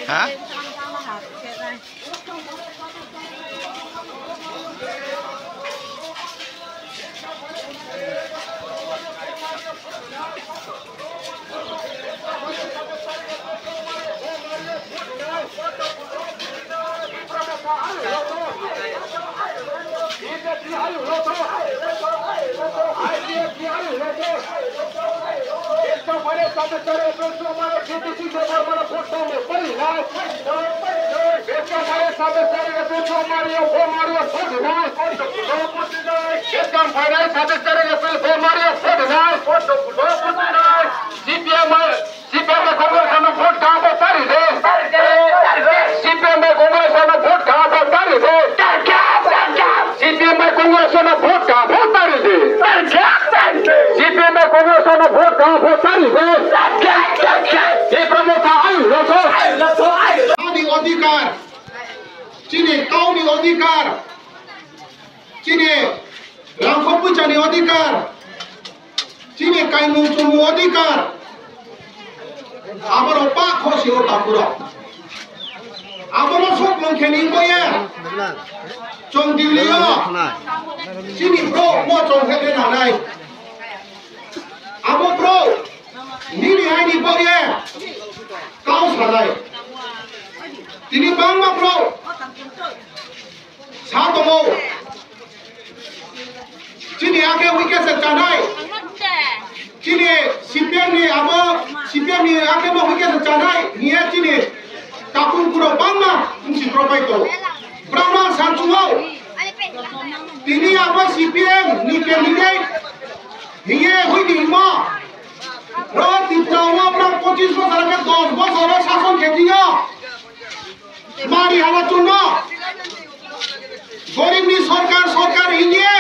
Hả? अधिकार चीने काउनी अधिकार चीने रांखो पुचानी अधिकार चीने काइमु चुमु अधिकार आबरो पा खोसी ओ तापुरो आबरो सब लंखेनी बोये चों दिलियो चीनी ब्रो मो चों हेगे नानाय आबो ब्रो नीली हाइनी बोये काउ सालाय Tini bangga bro, satu mau, cini ake wiket secanai, cini sipian ni abo, sipian ni ake mau wiket secanai, ni cini kapung pura bangga, fungsi propai tu, Brahma sanjungau, tini abo sipian ni kemilai, hiye hui di ma, ro tiptawa berang 25 sampai 10 orang sason ketiga. Mari hana chunno गरीब नी सरकार हिंगे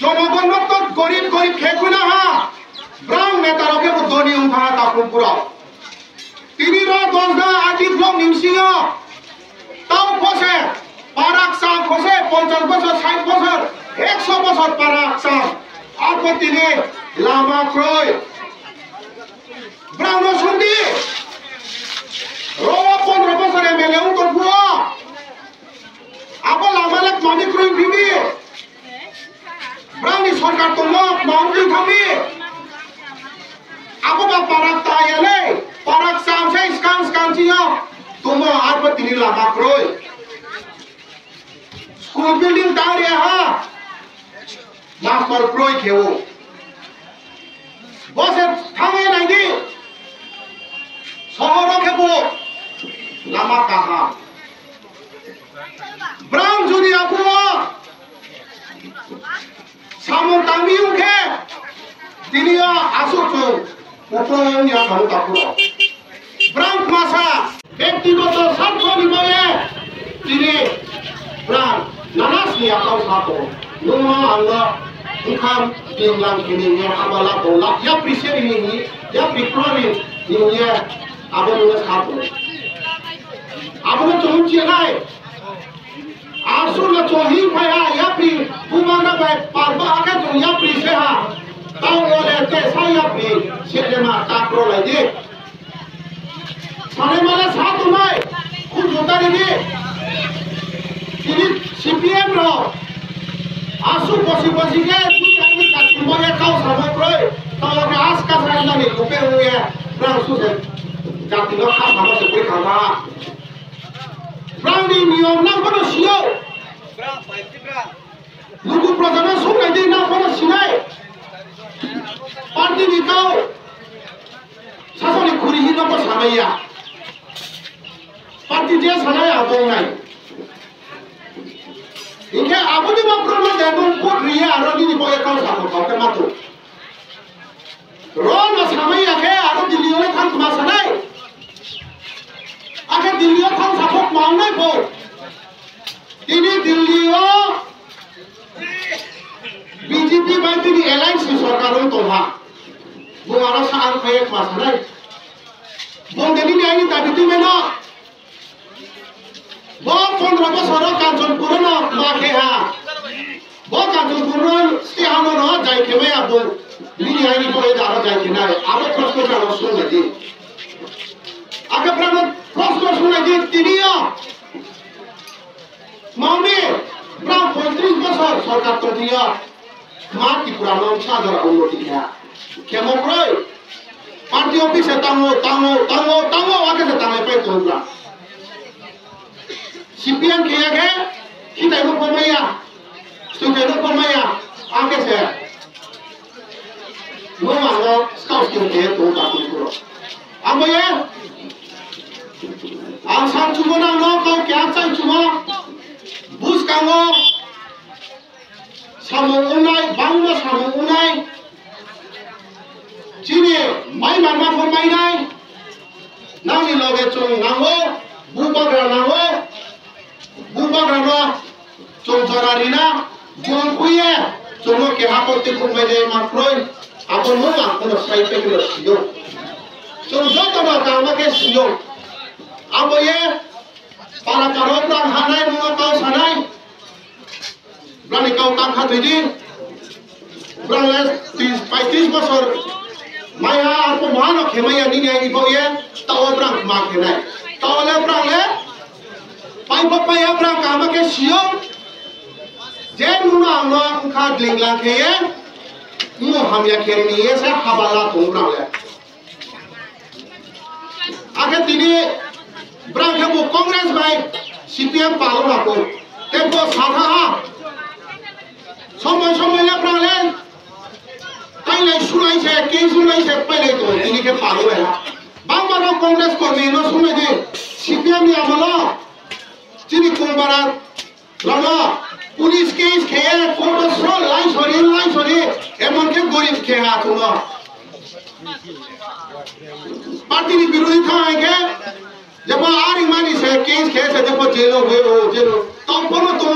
जनगण तो गरीब खेकुना हा brown नेता रखे बुद्धनि उठा तापुरा तिनी रो 10 दा आदि ब्लक निमसिङो ताउ फसे पाराक साम फसे 50 বছর 60 বছর 100 বছর पाराक साम आपत्तिले लामा क्रय ब्राउन सुंदी रो 15 বছর एमएलए उन तो बुआ apa lama-lama mani kruing bibi berani सरकार तो लो माउंटी kami apa ba parak tayale parak samse skan ciyo tumo apa tini lama kroi school building tare ha master kroi kewo bose thange nahi শহর কেবো lama kaha Brown judi aku samun tamiung ke dinia asucu upong yang kamu tahu Brown masa ব্যক্তিগত স্বার্থ নিবয়ে তিনি Brown nanas ni akau satu numa anga ukam tinglang kini ni abala tolak ya presiden ini ya pikronin ini apa nulis satu apa tu cianai Asul chohi paya yapri kumana bai parba aka tu yapri seha tau ole te sai yapri selema takro lagi sare mala satu mai ku jotari ni ini CPM ro asu bosi ke tu kami kati moye kau sama proi tau ke as ka sai lani kupe huye brang su se jati lo khas sama se puri khama Brownie niom nang kono sio. Lugu prajana sungai di nang kono sinai. Parti nikau. Sasoni kuri hino ko samaya. Parti dia sanai abong nai. Inke abodi ma promo denun put ria arodi ni boye kau samo kau ke matu. Ron ma samaya ke aro diliole kan kumasanai. Akhir Delhi kan sapok mau naik po. Ini Delhi BJP bantu di alliance सरकार तो हा. Bunga rasa angkai mas naik. Bung Delhi ni ini tadi tu mana? Bawa 15 bosor kantor kurun makai ha. Bawa kantor kurun setiap orang jai kemai abu. Ini hari ni boleh dah jai kemai. Abu terus kita langsung lagi. Agak berapa terus langsung lagi tiada. Mau ni berapa 35 bosor sorkat tu dia. Mati purana sadar Allah dia. Kemau pray. Parti office tango wake se tango pe to bra. CPM kaya ke kita itu pemaya. Student itu pemaya. Ake se. Mama scout ke to tak pura. Amboye. Asam cuma no kau kya cai cuma. Bus kamu. Samu unai, bangma samu unai. Cini, mai mama pun mai nai. Nang ni loge cung nango, bubagra no, cung jararina, cung kuye, cung ke hapote pun mai deh makroi. Apa mula kono sai pe kilo siyo. Cung joto na kama ke siyo. Apa ye? Para orang hanai mula kau sanai. Berani kau tangkat ini, berani 30 bosor. Maya apa mana kemaya ni yang ibu ye, tahu berang makan ni, tahu le berang le, pai paya berang kama ke siang, jen muna anglo angkat linglang ke ye, mu hamya kiri ni ye saya habala tu berang le. Akhir tini berang ke bu Kongres baik, CPM palu aku, tempo sahaja. Somai le berang le. Kau le sunai se pele tu, ini ke palu ya. Bang mana Kongres kormi no sunai je, CPM ni amala, jadi kumbaran, lama, polis kes kaya, kontesol, lain sorry, emang ke gorif kaya tu lah. Parti ni biru itu ke, japa hari mani se kes kaya se japa jelo, tau pun tu